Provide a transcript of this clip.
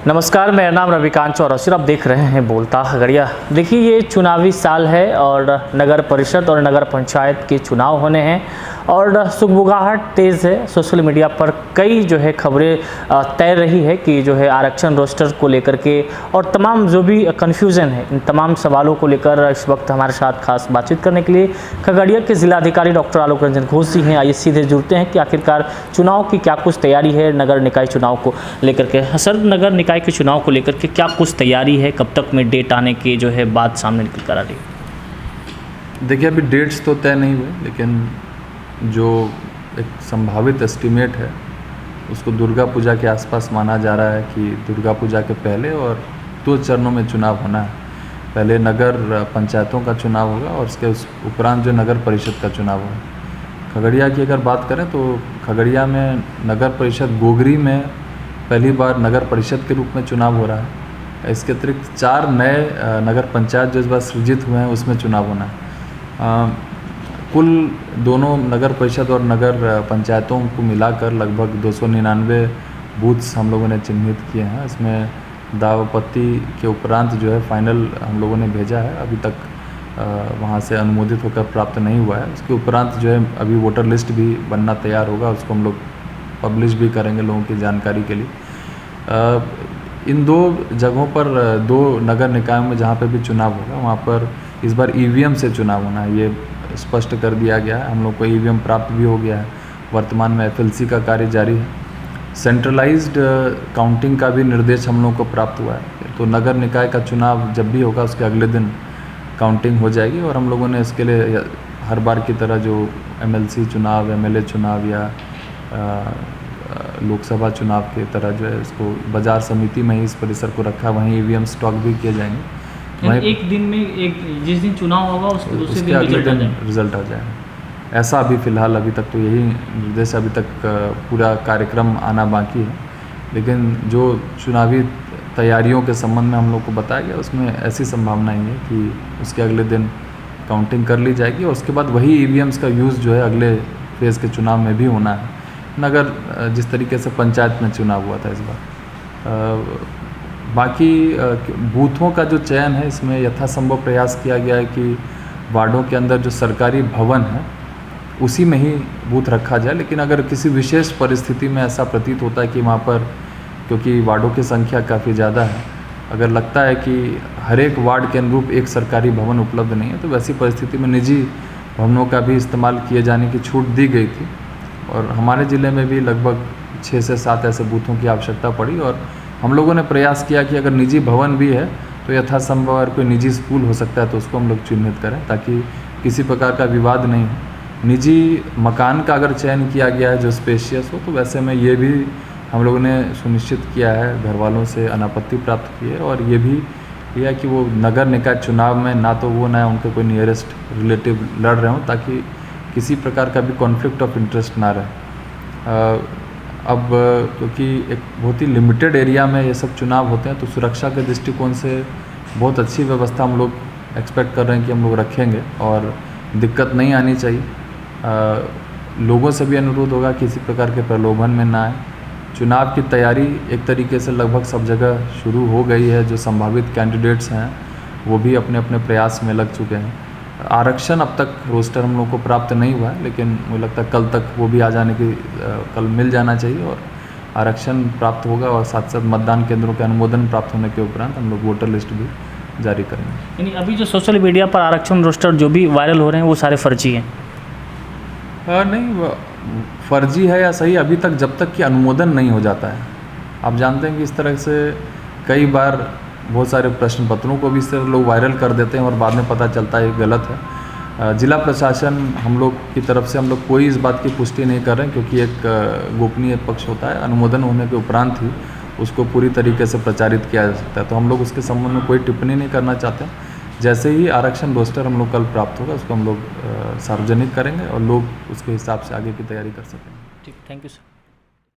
नमस्कार, मेरा नाम रविकांत चौरसिया। आप देख रहे हैं बोलता खगड़िया। देखिए, ये चुनावी साल है और नगर परिषद और नगर पंचायत के चुनाव होने हैं और सुगबुगाहट तेज़ है। सोशल मीडिया पर कई जो है खबरें तैर रही है कि जो है आरक्षण रोस्टर को लेकर के और तमाम जो भी कन्फ्यूज़न है, इन तमाम सवालों को लेकर इस वक्त हमारे साथ खास बातचीत करने के लिए खगड़िया के जिलाधिकारी डॉक्टर आलोक रंजन घोष जी हैं। आइए सीधे जुड़ते हैं कि आखिरकार चुनाव की क्या कुछ तैयारी है नगर निकाय चुनाव को लेकर के। सर, नगर निकाय के चुनाव को लेकर के क्या कुछ तैयारी है, कब तक में डेट आने की जो है बात सामने निकल कर आ रही है? देखिए, अभी डेट्स तो तय नहीं हुए, लेकिन जो एक संभावित एस्टीमेट है उसको दुर्गा पूजा के आसपास माना जा रहा है कि दुर्गा पूजा के पहले और 2 चरणों में चुनाव होना है। पहले नगर पंचायतों का चुनाव होगा और उसके उपरांत जो नगर परिषद का चुनाव होगा। खगड़िया की अगर बात करें तो खगड़िया में नगर परिषद गोगरी में पहली बार नगर परिषद के रूप में चुनाव हो रहा है। इसके अतिरिक्त 4 नए नगर पंचायत जो इस बार सृजित हुए हैं उसमें चुनाव होना है। कुल दोनों नगर परिषद और नगर पंचायतों को मिलाकर लगभग 299 बूथ्स हम लोगों ने चिन्हित किए हैं। इसमें दावपत्ती के उपरांत जो है फाइनल हम लोगों ने भेजा है। अभी तक वहाँ से अनुमोदित होकर प्राप्त नहीं हुआ है। उसके उपरांत जो है अभी वोटर लिस्ट भी बनना तैयार होगा, उसको हम लोग पब्लिश भी करेंगे लोगों की जानकारी के लिए। इन 2 जगहों पर 2 नगर निकायों में जहाँ पे भी चुनाव होगा वहाँ पर इस बार ईवीएम से चुनाव होना है, ये स्पष्ट कर दिया गया है। हम लोग को ईवीएम प्राप्त भी हो गया है। वर्तमान में एफएलसी का कार्य जारी है। सेंट्रलाइज्ड काउंटिंग का भी निर्देश हम लोग को प्राप्त हुआ है। तो नगर निकाय का चुनाव जब भी होगा उसके अगले दिन काउंटिंग हो जाएगी और हम लोगों ने इसके लिए हर बार की तरह जो एमएलसी चुनाव, एमएलए चुनाव या लोकसभा चुनाव के तरह जो है इसको बाजार समिति में ही इस परिसर को रखा, वहीं ईवीएम स्टॉक भी किए जाएंगे। वहीं एक दिन में जिस दिन चुनाव होगा उसके अगले दिन रिजल्ट आ जाएगा। ऐसा अभी फ़िलहाल अभी तक तो यही निर्देश, अभी तक पूरा कार्यक्रम आना बाकी है। लेकिन जो चुनावी तैयारियों के संबंध में हम लोग को बताया गया उसमें ऐसी संभावना ही है कि उसके अगले दिन काउंटिंग कर ली जाएगी और उसके बाद वही ईवीएम्स का यूज़ जो है अगले फेज़ के चुनाव में भी होना है। नगर जिस तरीके से पंचायत में चुनाव हुआ था इस बार। बाकी बूथों का जो चयन है इसमें यथासंभव प्रयास किया गया है कि वार्डों के अंदर जो सरकारी भवन है उसी में ही बूथ रखा जाए। लेकिन अगर किसी विशेष परिस्थिति में ऐसा प्रतीत होता है कि वहाँ पर, क्योंकि वार्डों की संख्या काफ़ी ज़्यादा है, अगर लगता है कि हर एक वार्ड के अनुरूप एक सरकारी भवन उपलब्ध नहीं है तो वैसी परिस्थिति में निजी भवनों का भी इस्तेमाल किए जाने की छूट दी गई थी। और हमारे ज़िले में भी लगभग 6 से 7 ऐसे बूथों की आवश्यकता पड़ी और हम लोगों ने प्रयास किया कि अगर निजी भवन भी है तो यथासंभव अगर कोई निजी स्कूल हो सकता है तो उसको हम लोग चिन्हित करें ताकि किसी प्रकार का विवाद नहीं हो। निजी मकान का अगर चयन किया गया है जो स्पेशियस हो तो वैसे में ये भी हम लोगों ने सुनिश्चित किया है, घर वालों से अनापत्ति प्राप्त की है। और ये भी यह है कि वो नगर निकाय चुनाव में ना तो वो ना उनके कोई नियरेस्ट रिलेटिव लड़ रहे हों ताकि किसी प्रकार का भी कॉन्फ्लिक्ट ऑफ इंटरेस्ट ना रहे। अब क्योंकि एक बहुत ही लिमिटेड एरिया में ये सब चुनाव होते हैं तो सुरक्षा के दृष्टिकोण से बहुत अच्छी व्यवस्था हम लोग एक्सपेक्ट कर रहे हैं कि हम लोग रखेंगे और दिक्कत नहीं आनी चाहिए। लोगों से भी अनुरोध होगा किसी प्रकार के प्रलोभन में ना आए। चुनाव की तैयारी एक तरीके से लगभग सब जगह शुरू हो गई है। जो संभावित कैंडिडेट्स हैं वो भी अपने अपने प्रयास में लग चुके हैं। आरक्षण अब तक रोस्टर हम लोग को प्राप्त नहीं हुआ है, लेकिन मुझे लगता है कल तक वो भी आ जाने की कल मिल जाना चाहिए और आरक्षण प्राप्त होगा और साथ साथ मतदान केंद्रों के अनुमोदन प्राप्त होने के उपरांत हम लोग वोटर लिस्ट भी जारी करेंगे। यानी अभी जो सोशल मीडिया पर आरक्षण रोस्टर जो भी वायरल हो रहे हैं वो सारे फर्जी हैं? नहीं, फर्जी है या सही, अभी तक जब तक कि अनुमोदन नहीं हो जाता है। आप जानते हैं कि इस तरह से कई बार बहुत सारे प्रश्न पत्रों को भी इस तरह लोग वायरल कर देते हैं और बाद में पता चलता है गलत है। जिला प्रशासन हम लोग की तरफ से हम लोग कोई इस बात की पुष्टि नहीं कर रहे हैं क्योंकि एक गोपनीय पक्ष होता है। अनुमोदन होने के उपरांत ही उसको पूरी तरीके से प्रचारित किया जा सकता है, तो हम लोग उसके संबंध में कोई टिप्पणी नहीं करना चाहते। जैसे ही आरक्षण रोस्टर हम लोग कल प्राप्त होगा उसको हम लोग सार्वजनिक करेंगे और लोग उसके हिसाब से आगे की तैयारी कर सकेंगे। ठीक, थैंक यू सर।